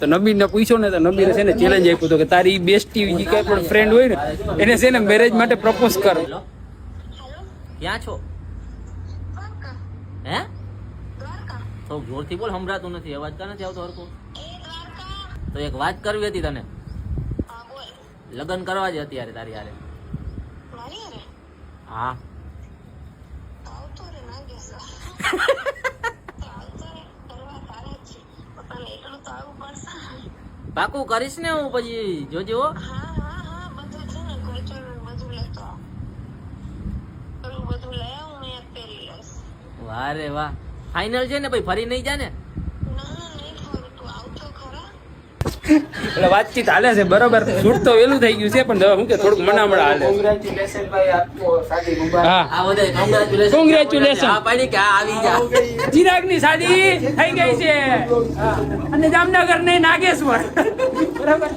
તો નબીને પૂછ્યો ને તો નબીને છે ને ચેલેન્જ આપ્યું હતું કે તારી બેસ્ટી જે કઈ પણ ફ્રેન્ડ હોય ને એને છે ને મેરેજ માટે પ્રપોઝ કર. ક્યાં છો? હે? તો જોરથી બોલ, સંભળાતું નથી, અવાજ કા નથી આવતો હરખો. તો એક વાત કરવી હતી તને. લગ્ન કરવા જ અત્યારે તારી હારે. હા. પાકું કરીશ ને હું, પછી જોજો. વાહ રે વાહ, ફાઇનલ છે ને ભાઈ, ફરી નહીં જા ને? એટલે વાતચીત હાલે છે બરોબર. શૂટ તો વેલું થઈ ગયું છે પણ હું કે થોડુંક મનામણા હાલે. કોંગ્રેચ્યુલેશન ભાઈ આપકો શાદી મુબારક. હા આ બધા કોંગ્રેચ્યુલેશન. કોંગ્રેચ્યુલેશન. આ પાડી કે આ આવી જા. ચિરાગની શાદી થઈ ગઈ છે અને જામનગર ને નાગેશ્વર બરાબર.